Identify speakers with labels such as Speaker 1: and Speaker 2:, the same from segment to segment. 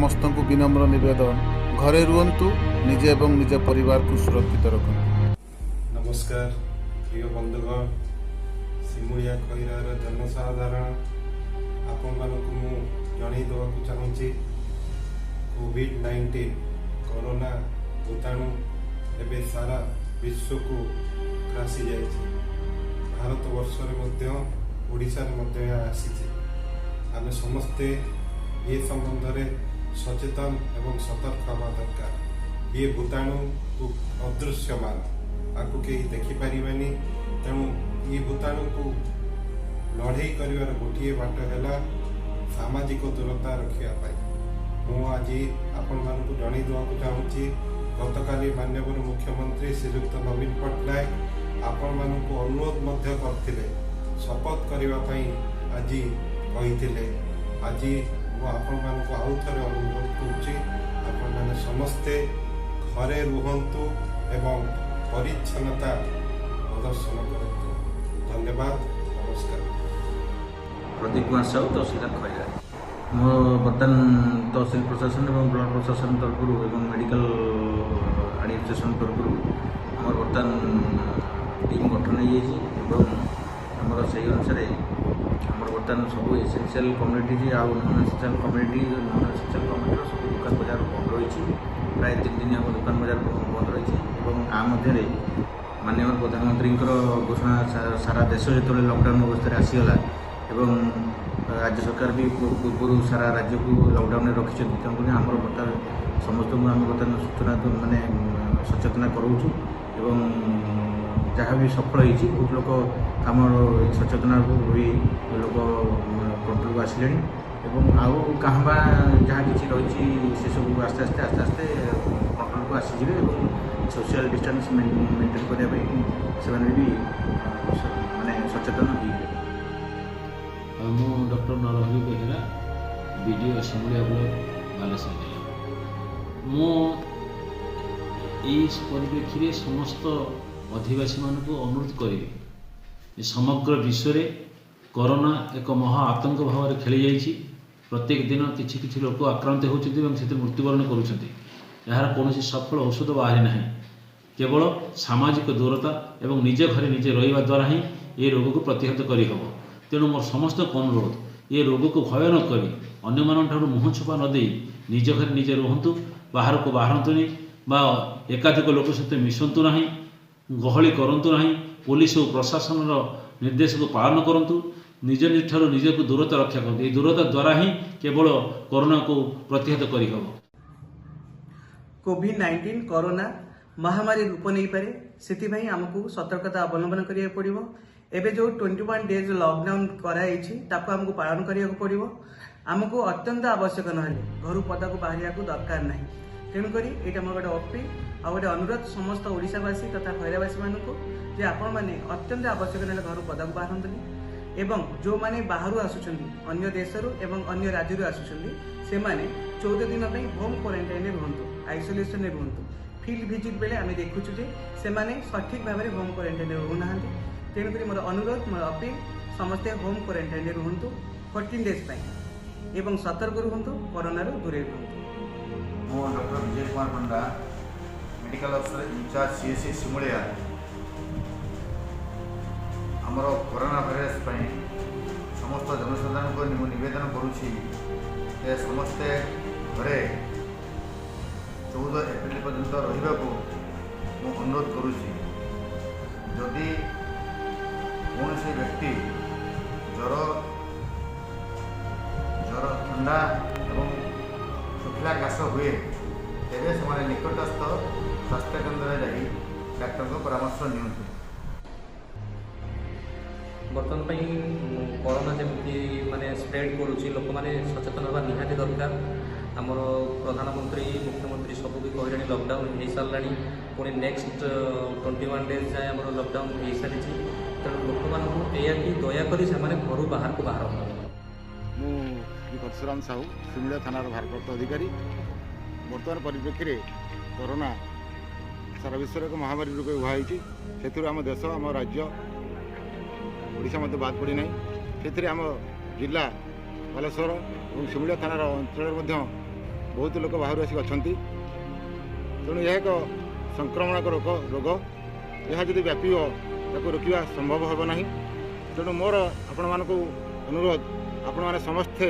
Speaker 1: समस्त को विनम्र निवेदन घरे रुहतु निजे एवं निज परिवार को सुरक्षित रखु।
Speaker 2: नमस्कार प्रिय बंधुगण, सिमुलिया खैरार जनसाधारण आपण मानक मु जणई देवाक चाहूँगी कोविड-19 कोरोना भूताणु एवं सारा विश्व को ग्रासी जाइए। भारत वर्ष ओडिशा आसी आम समस्ते ये संबंध में सचेतन एवं सतर्क हवा दरकार। ये भूताणु को अदृश्यमान आपको कहीं देखिपारे, तेणु ये भूताणु को लड़े कर गोटे बाट है सामाजिक दूरता रखापी। मुझे आपण मान जन देवाक चाहूँगी गतकाली माननीय मुख्यमंत्री श्रीयुक्त नवीन पट्टनायक आपण मान अनुरोध करते शपथ करने आज कही। आज आपण मान आउ थे अनुरोध करुच्ची आपण मैंने समस्ते घरे रुहतु एवं परिच्छन्नता प्रदर्शन करतु। धन्यवाद, नमस्कार।
Speaker 3: प्रदीप कुमार साहू तहसीलदार खैरा। मो बर्तमान तहसील प्रशासन और ब्लक प्रशासन तरफ और मेडिकल एडमिनिस्ट्रेशन तरफ आम बर्तमान टीम गठन होमर से अनुसार आम बर्तमान सब एसेंशियल कम्युनिटी आउ नन एसेंशियल कम्युनिटी सब दुकान बजार बंद रही। प्राय 3 दिन हम दुकान बजार बंद रही। आ मध्य माननीय प्रधानमंत्री घोषणा सारा देश जो लॉकडाउन अवस्था आसीगला एवं राज्य सरकार भी पूर्व सारा राज्य को लॉकडाउन में रखी। तेणुक आम बर्तमान समस्त आम बर्तमान सूचना मानने सचेतना कराऊँ एवं जहाँ भी सफल होती बहुत लोग आम सचेतना भी लोक कंट्रोल को आसिले आउ कहाँ जहाँ कि रही से सब आस्ते आस्ते आस्ते आस्ते कंट्रोल को आसीजे और सोशल डिस्टेंस मेंटेन करने से भी माने सचेतन हो।
Speaker 4: मु doctor Narahari Behera BDO Simulia block Baleswar जिला। मु इस परिप्रेक्षी समस्त अधिवासी मानक अनुरोध करी समग्र विश्व में कोरोना एक महा आतंक भाव में खेली जाइए। प्रत्येक दिन किसी लोक आक्रांत होती मृत्युवरण कर कौन सफल औषध बाहरी ना। केवल सामाजिक दूरता एवं निज घरे निजे रहा द्वारा ही ये रोग को प्रतिहत करहब। तेणु मोर समस्त अनुरोध ये रोग को भय न करी अन्य मान मुँह छुपा नदे निज घरे निजे रुहतु, बाहर को बाहरतुनि बा एकाधिक लोक सहित मिशंतु नहीं, गहली करंतु नहीं, पुलिस और प्रशासन निर्देश को पालन करंतु, निज ठार निज को दूरता रक्षा करते। दूरता द्वारा ही केवल कोरोना को प्रतिहत करहब।
Speaker 5: कोविड-19 कोरोना महामारी रूप नहीं पारे, से आमको सतर्कता अवलंबन करिया पड़िबो। एबे जो 21 डेज लॉकडाउन कराई ताको हमको पालन करिया पड़िबो। आमको अत्यंत आवश्यक नहले घर पदा को बाहरिया को दरकार नहीं। तेणुक यहाँ मोर गोटे अपील आ गोटे अनुरोध समस्त ओडिशावासी तथा खैरावासी मानक जे आपण मैंने अत्यंत आवश्यक ना घर पदा को बाहरतुनि एवं जो मैंने बाहर आसुचंदी अन्य देशरू एवं अन्य राज्य आसुचंदी से माने 14 दिन होम क्वारंटाइन रुहतु, आइसोलेशन रुहतु। फील्ड विजिट बेले आम देखुचु जे से माने सठिक भाव में होम क्वारंटाइन रुना। तेणुक मोर अनुरोध मोर अपील समस्ते होम क्वारंटाइन रुहतु 14 डेज एवं सतर्क रुहतु, कोरोना दूरे रुहतु।
Speaker 6: मो डॉक्टर विजय कुमार पंडा, मेडिकल अफसर इंचार्ज सीएससी सिमुलिया। आमर कोरोना भाइरस समस्त जनसाधारण को निवेदन करुच्ची समस्ते घरे 14 एप्रिल पर्यंत रहा मु अनुरोध करुच्ची। जदि कौन से व्यक्ति ज्वर ठंडा एवं शुखला काश हुए तेरे से निकटस्थ स्वास्थ्य केन्द्र जाई डाक्टर को परामर्श नियंतु।
Speaker 7: बर्तमान कोरोना जमी माने स्प्रेड करुच्ची लोक मैंने सचेतन होगा निहाती दरकार। आमर प्रधानमंत्री मुख्यमंत्री सब भी कहले लॉकडाउन हो सारा पुणी नेक्स्ट 21 डेज जाए आम लॉकडाउन हो सारी। तेणु लोक मानक दयाकोरी से घर बाहर को बाहर।
Speaker 8: परशुराम साहू, सिमुलिया थानार भारप्राप्त अधिकारी। बर्तमान परिप्रेक्षी में कोरोना सारा विश्व एक महामारी रूप उहाई से आम देश आम राज्य ओडिशा मध्य बाद पड़ी ना। से आम जिला बालेश्वर और सिमुलिया थानार अंचल ବହୁତ ଲୋକ ବାହାରୁ ଆସିକି ଅଛନ୍ତି। ତେଣୁ ଏହା ଏକ ସଂକ୍ରମଣକ ରୋଗ। ଏହା ଯଦି ବ୍ୟାପିବ ତାକୁ ରୋକିବା ସମ୍ଭବ ହେବ ନାହିଁ। ତେଣୁ ମୋର ଆପଣମାନଙ୍କୁ ଅନୁରୋଧ, ଆପଣମାନେ ସମସ୍ତେ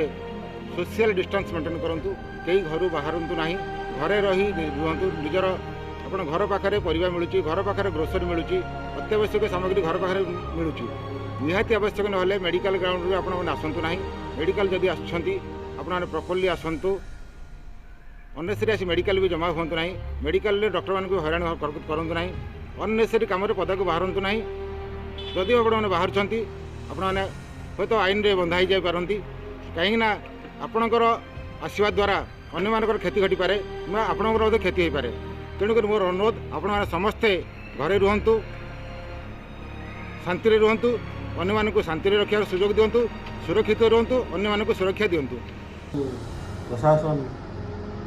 Speaker 8: ସୋସିଆଲ ଡିଷ୍ଟାନ୍ସ ମେଣ୍ଟେନ୍ କରନ୍ତୁ। କେହି ଘରୁ ବାହାରନ୍ତୁ ନାହିଁ, ଘରେ ରହି ରୁହନ୍ତୁ। ନିଜର ଆପଣ ଘର ପାଖରେ ପରିବା ମିଳୁଛି, ଘର ପାଖରେ ଗ୍ରୋସରୀ ମିଳୁଛି, ଅତ୍ୟାବଶ୍ୟକ ସାମଗ୍ରୀ ଘର ପାଖରେ ମିଳୁଛି। ନିହାତି ଆବଶ୍ୟକ ନହେଲେ ମେଡ଼ିକାଲ ଗ୍ରାଉଣ୍ଡରୁ ଆପଣମାନେ ଆସନ୍ତୁ ନାହିଁ। ମେଡ଼ିକାଲ ଯଦି ଆସୁଛନ୍ତି ଆପଣମାନେ ପ୍ରପରଲି ଆସନ୍ତୁ। ଅନନେସେରୀ ଆସି ମେଡ଼ିକାଲ ବି ଜମା ହୁଅନ୍ତୁ ନାହିଁ। ମେଡ଼ିକାଲରେ ଡକ୍ଟରମାନଙ୍କୁ ହଇରାଣ କରନ୍ତୁ ନାହିଁ। ଅନନେସେରୀ କାମରେ ପଦାକୁ ବାହାରନ୍ତୁ ନାହିଁ। ଯଦିও ଆପଣମାନେ ବାହାରୁଛନ୍ତି ଆପଣମାନେ ହୁଏତ ଆଇନରେ ବନ୍ଧା ହୋଇଯାଇପାରନ୍ତି, କାହିଁକିନା ଆପଣଙ୍କର ଆସିବା ଦ୍ୱାରା ଅନ୍ୟମାନଙ୍କର କ୍ଷତି ଘଟିପାରେ କିମ୍ବା ଆପଣଙ୍କର ମଧ୍ୟ କ୍ଷତି ହୋଇପାରେ। ତେଣୁକରି ମୋର ଅନୁରୋଧ, ଆପଣମାନେ ସମସ୍ତେ ଘରେ ରୁହନ୍ତୁ, ଶାନ୍ତିରେ ରୁହନ୍ତୁ, ଅନ୍ୟମାନଙ୍କୁ ଶାନ୍ତିରେ ରଖିବାର ସୁଯୋଗ ଦିଅନ୍ତୁ, ସୁରକ୍ଷିତ ରୁହନ୍ତୁ, ଅନ୍ୟମାନଙ୍କୁ ସୁରକ୍ଷା ଦିଅନ୍ତୁ।
Speaker 9: ପ୍ରଶାସନ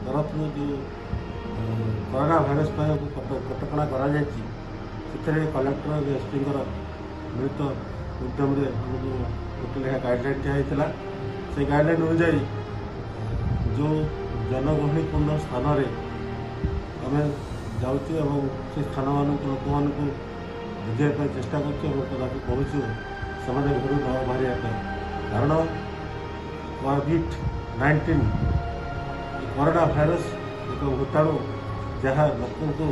Speaker 9: ତରଫରୁ ଯେଉଁ କରୋନା ଭାଇରସ୍ ପାଇଁ କଟକଣା କରାଯାଇଛି, ସେଥିରେ କଲେକ୍ଟର ଏବଂ ଏସ୍ପିଙ୍କର ମିଳିତ ଉଦ୍ୟମରେ ଆମକୁ ଗୋଟେ ଲେଖା ଗାଇଡ଼ଲାଇନ୍ ଦିଆଯାଇଥିଲା। ସେ ଗାଇଡ଼ଲାଇନ୍ ଅନୁଯାୟୀ ଯେଉଁ ଜନଗହଳିପୂର୍ଣ୍ଣ ସ୍ଥାନରେ ଆମେ ଯାଉଛୁ ଏବଂ ସେ ସ୍ଥାନମାନଙ୍କୁ ଲୋକମାନଙ୍କୁ ବୁଝାଇବା ପାଇଁ ଚେଷ୍ଟା କରୁଛୁ ଏବଂ ତାକୁ କହୁଛୁ ସେମାନେ ଘରୁ ନ ବାହାରିବା ପାଇଁ। କାରଣ କୋଭିଡ୍-19 କରୋନା ଭାଇରସ୍ ଏକ ଭୂତାଣୁ ଯାହା ଲୋକଙ୍କୁ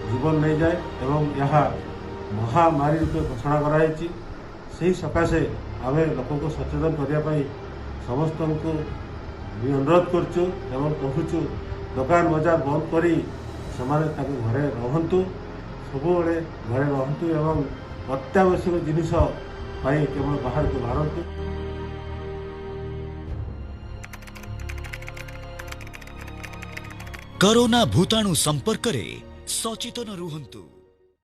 Speaker 9: ଜୀବନ ନେଇଯାଏ ଏବଂ ଏହା ମହାମାରୀ ରୂପେ ଘୋଷଣା କରାଯାଇଛି। ସେହି ସକାଶେ ଆମେ ଲୋକଙ୍କୁ ସଚେତନ କରିବା ପାଇଁ ସମସ୍ତଙ୍କୁ ଅନୁରୋଧ କରୁଛୁ ଏବଂ କହୁଛୁ ଦୋକାନ ବଜାର ବନ୍ଦ କରି ସେମାନେ ତାଙ୍କ ଘରେ ରହନ୍ତୁ, ସବୁବେଳେ ଘରେ ରହନ୍ତୁ ଏବଂ ଅତ୍ୟାବଶ୍ୟକ ଜିନିଷ ପାଇଁ କେବଳ ବାହାରକୁ ବାହାରନ୍ତୁ।
Speaker 10: कोरोना भूताणु संपर्क रे सचेतन रुहंतु।